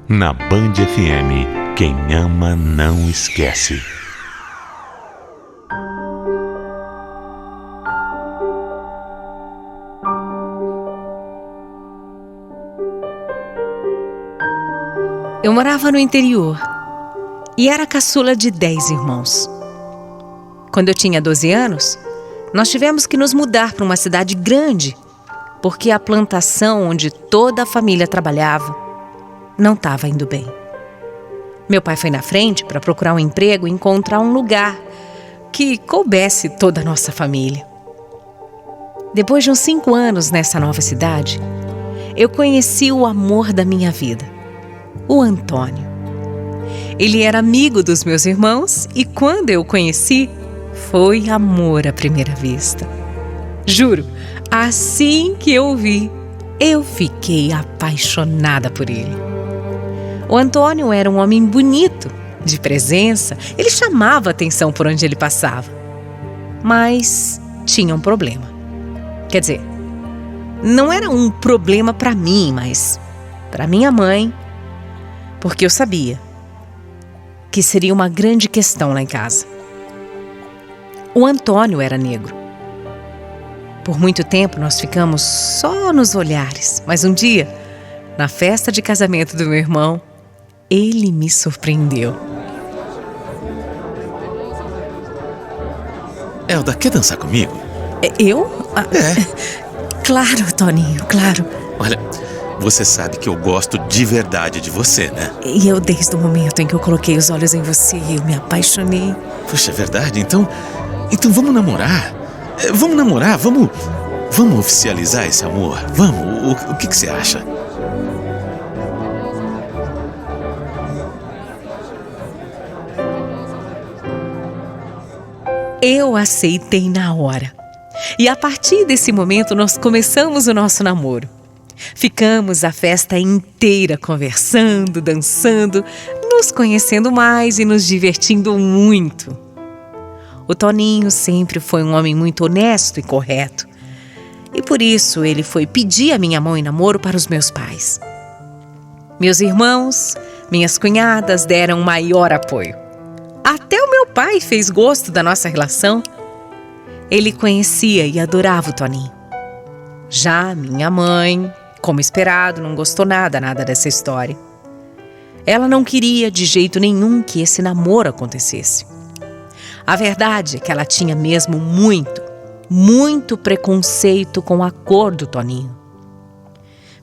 Na Band FM, quem ama não esquece. Eu morava no interior e era a caçula de 10 irmãos. Quando eu tinha 12 anos, nós tivemos que nos mudar para uma cidade grande, porque a plantação onde toda a família trabalhava não estava indo bem. Meu pai foi na frente para procurar um emprego e encontrar um lugar que coubesse toda a nossa família. Depois de uns 5 anos nessa nova cidade, eu conheci o amor da minha vida, o Antônio. Ele era amigo dos meus irmãos e quando eu o conheci, foi amor à primeira vista. Juro, assim que eu o vi, eu fiquei apaixonada por ele. O Antônio era um homem bonito, de presença, ele chamava a atenção por onde ele passava. Mas tinha um problema. Quer dizer, não era um problema para mim, mas para minha mãe, porque eu sabia que seria uma grande questão lá em casa. O Antônio era negro. Por muito tempo nós ficamos só nos olhares, mas um dia, na festa de casamento do meu irmão, ele me surpreendeu. Elda, quer dançar comigo? Eu? É. Claro, Toninho, claro. Olha, você sabe que eu gosto de verdade de você, né? E eu, desde o momento em que eu coloquei os olhos em você, eu me apaixonei. Puxa, é verdade? Então vamos namorar. Vamos namorar, vamos oficializar esse amor. Vamos, o que você acha? Eu aceitei na hora. E a partir desse momento nós começamos o nosso namoro. Ficamos a festa inteira conversando, dançando, nos conhecendo mais e nos divertindo muito. O Toninho sempre foi um homem muito honesto e correto. E por isso ele foi pedir a minha mão em namoro para os meus pais. Meus irmãos, minhas cunhadas deram maior apoio. Até o meu pai fez gosto da nossa relação. Ele conhecia e adorava o Toninho. Já minha mãe, como esperado, não gostou nada dessa história. Ela não queria de jeito nenhum que esse namoro acontecesse. A verdade é que ela tinha mesmo muito preconceito com a cor do Toninho.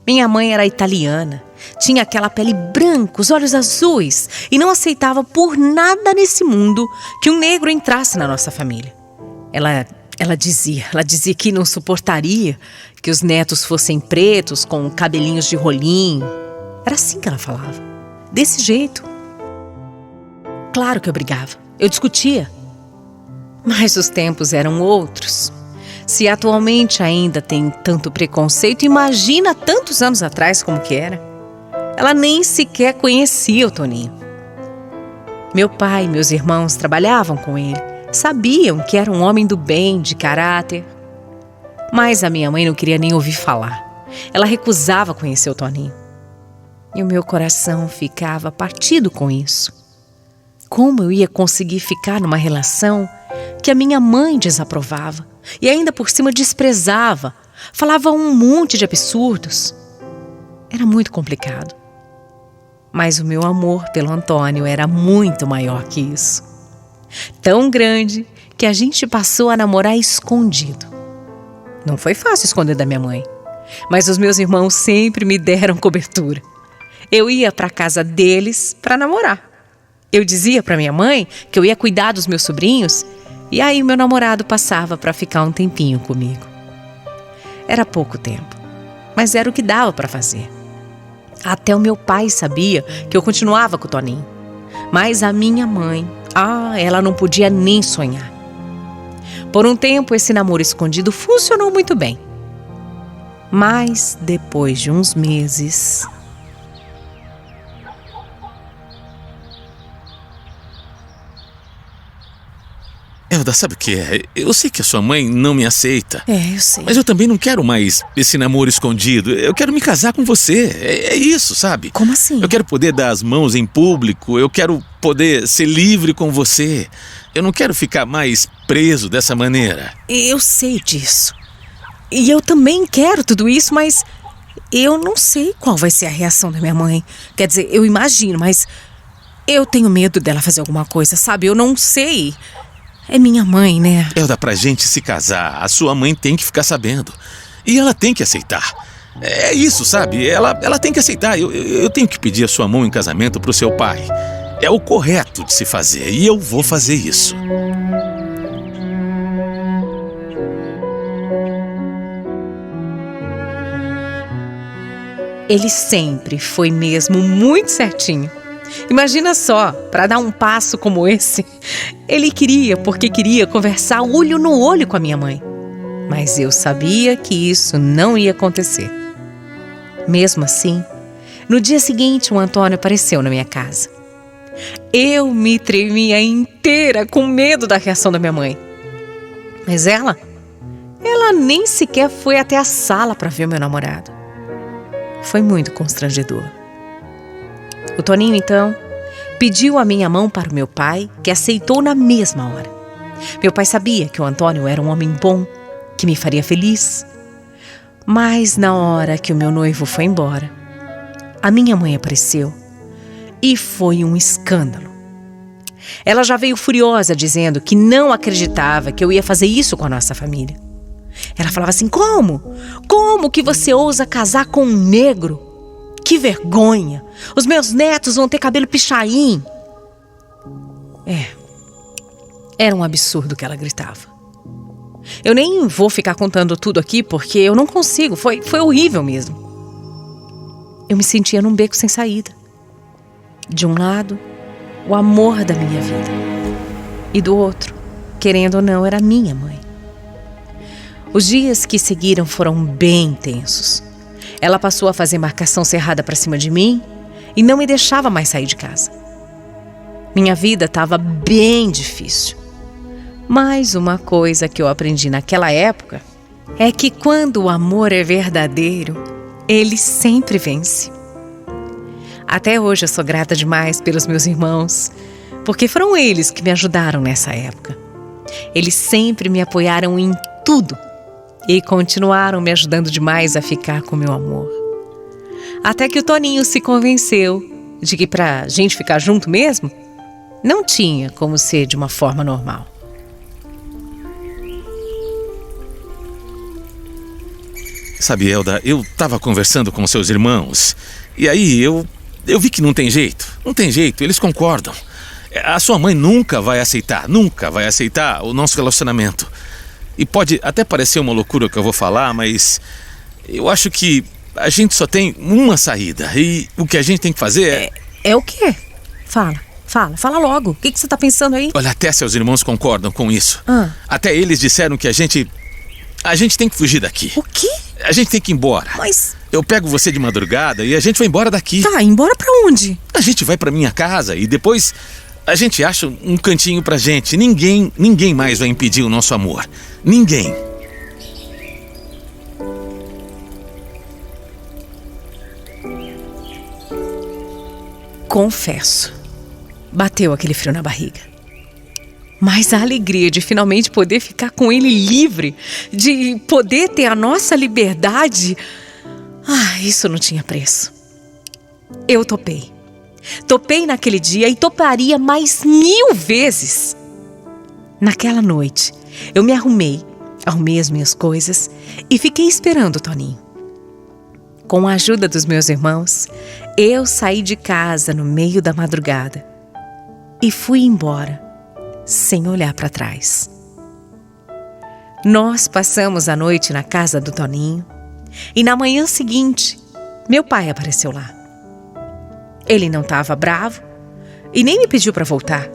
Minha mãe era italiana, tinha aquela pele branca, os olhos azuis e não aceitava por nada nesse mundo que um negro entrasse na nossa família. Ela dizia que não suportaria que os netos fossem pretos com cabelinhos de rolinho. Era assim que ela falava, desse jeito. Claro que eu brigava, eu discutia. Mas os tempos eram outros. Se atualmente ainda tem tanto preconceito, imagina tantos anos atrás como que era. Ela nem sequer conhecia o Toninho. Meu pai e meus irmãos trabalhavam com ele. Sabiam que era um homem do bem, de caráter. Mas a minha mãe não queria nem ouvir falar. Ela recusava conhecer o Toninho. E o meu coração ficava partido com isso. Como eu ia conseguir ficar numa relação que a minha mãe desaprovava e ainda por cima desprezava, falava um monte de absurdos? Era muito complicado. Mas o meu amor pelo Antônio era muito maior que isso. Tão grande que a gente passou a namorar escondido. Não foi fácil esconder da minha mãe, mas os meus irmãos sempre me deram cobertura. Eu ia para a casa deles para namorar. Eu dizia para minha mãe que eu ia cuidar dos meus sobrinhos e aí o meu namorado passava para ficar um tempinho comigo. Era pouco tempo, mas era o que dava para fazer. Até o meu pai sabia que eu continuava com o Toninho. Mas a minha mãe, ela não podia nem sonhar. Por um tempo, esse namoro escondido funcionou muito bem. Mas depois de uns meses... Elda, sabe o que é? Eu sei que a sua mãe não me aceita. Eu sei. Mas eu também não quero mais esse namoro escondido. Eu quero me casar com você. É isso, sabe? Como assim? Eu quero poder dar as mãos em público. Eu quero poder ser livre com você. Eu não quero ficar mais preso dessa maneira. Eu sei disso. E eu também quero tudo isso, mas eu não sei qual vai ser a reação da minha mãe. Quer dizer, eu imagino, mas eu tenho medo dela fazer alguma coisa, sabe? Eu não sei. É minha mãe, né? Elda, pra gente se casar, a sua mãe tem que ficar sabendo. E ela tem que aceitar. É isso, sabe? Ela tem que aceitar. Eu tenho que pedir a sua mão em casamento pro seu pai. É o correto de se fazer. E eu vou fazer isso. Ele sempre foi mesmo muito certinho. Imagina só, para dar um passo como esse, ele queria conversar olho no olho com a minha mãe. Mas eu sabia que isso não ia acontecer. Mesmo assim, no dia seguinte, o Antônio apareceu na minha casa. Eu me tremia inteira com medo da reação da minha mãe. Mas ela nem sequer foi até a sala para ver meu namorado. Foi muito constrangedor. O Toninho, então, pediu a minha mão para o meu pai, que aceitou na mesma hora. Meu pai sabia que o Antônio era um homem bom, que me faria feliz. Mas na hora que o meu noivo foi embora, a minha mãe apareceu e foi um escândalo. Ela já veio furiosa, dizendo que não acreditava que eu ia fazer isso com a nossa família. Ela falava assim: como? Como que você ousa casar com um negro? Que vergonha! Os meus netos vão ter cabelo pichain. Era um absurdo que ela gritava. Eu nem vou ficar contando tudo aqui porque eu não consigo. Foi horrível mesmo. Eu me sentia num beco sem saída. De um lado, o amor da minha vida. E do outro, querendo ou não, era minha mãe. Os dias que seguiram foram bem tensos. Ela passou a fazer marcação cerrada para cima de mim e não me deixava mais sair de casa. Minha vida estava bem difícil. Mas uma coisa que eu aprendi naquela época é que quando o amor é verdadeiro, ele sempre vence. Até hoje eu sou grata demais pelos meus irmãos, porque foram eles que me ajudaram nessa época. Eles sempre me apoiaram em tudo e continuaram me ajudando demais a ficar com meu amor. Até que o Toninho se convenceu de que pra gente ficar junto mesmo, não tinha como ser de uma forma normal. Sabe, Elda, eu tava conversando com seus irmãos e aí eu vi que não tem jeito. Não tem jeito, eles concordam. A sua mãe nunca vai aceitar o nosso relacionamento. E pode até parecer uma loucura o que eu vou falar, mas eu acho que a gente só tem uma saída. E o que a gente tem que fazer É o quê? Fala logo. O que você tá pensando aí? Olha, até seus irmãos concordam com isso. Até eles disseram que a gente tem que fugir daqui. O quê? A gente tem que ir embora. Mas... eu pego você de madrugada e a gente vai embora daqui. Tá, embora pra onde? A gente vai pra minha casa e depois a gente acha um cantinho pra gente. Ninguém mais vai impedir o nosso amor. Ninguém. Confesso, bateu aquele frio na barriga. Mas a alegria de finalmente poder ficar com ele livre, de poder ter a nossa liberdade, isso não tinha preço. Eu topei. Topei naquele dia e toparia mais 1000 vezes. Naquela noite, eu me arrumei as minhas coisas e fiquei esperando o Toninho. Com a ajuda dos meus irmãos, eu saí de casa no meio da madrugada e fui embora, sem olhar para trás. Nós passamos a noite na casa do Toninho e na manhã seguinte, meu pai apareceu lá. Ele não estava bravo e nem me pediu para voltar,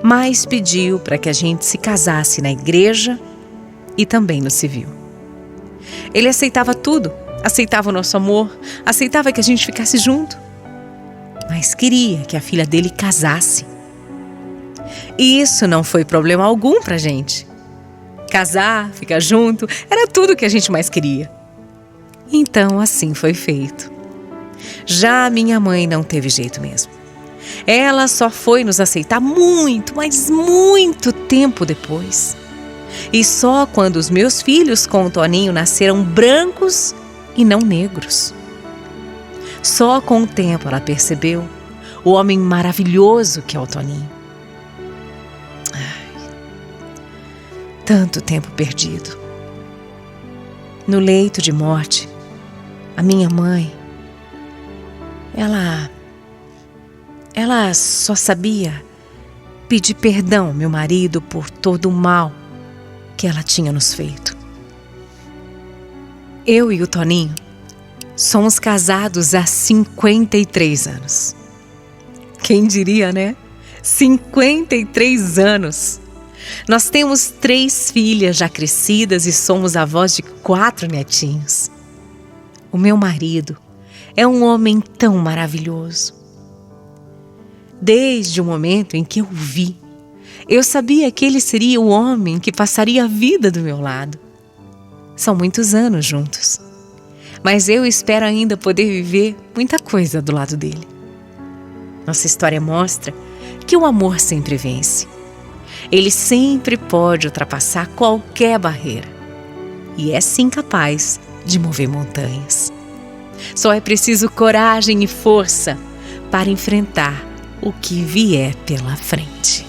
mas pediu para que a gente se casasse na igreja e também no civil. Ele aceitava tudo, aceitava o nosso amor, aceitava que a gente ficasse junto, mas queria que a filha dele casasse. E isso não foi problema algum pra gente. Casar, ficar junto, era tudo que a gente mais queria. Então assim foi feito. Já a minha mãe não teve jeito mesmo. Ela só foi nos aceitar muito, mas muito tempo depois. E só quando os meus filhos com o Toninho nasceram brancos e não negros. Só com o tempo ela percebeu o homem maravilhoso que é o Toninho. Ai, tanto tempo perdido. No leito de morte, a minha mãe, ela só sabia pedir perdão ao meu marido por todo o mal que ela tinha nos feito. Eu e o Toninho somos casados há 53 anos. Quem diria, né? 53 anos! Nós temos 3 filhas já crescidas e somos avós de 4 netinhos. O meu marido é um homem tão maravilhoso. Desde o momento em que eu o vi, eu sabia que ele seria o homem que passaria a vida do meu lado. São muitos anos juntos, mas eu espero ainda poder viver muita coisa do lado dele. Nossa história mostra que o amor sempre vence. Ele sempre pode ultrapassar qualquer barreira e é sim capaz de mover montanhas. Só é preciso coragem e força para enfrentar o que vier pela frente.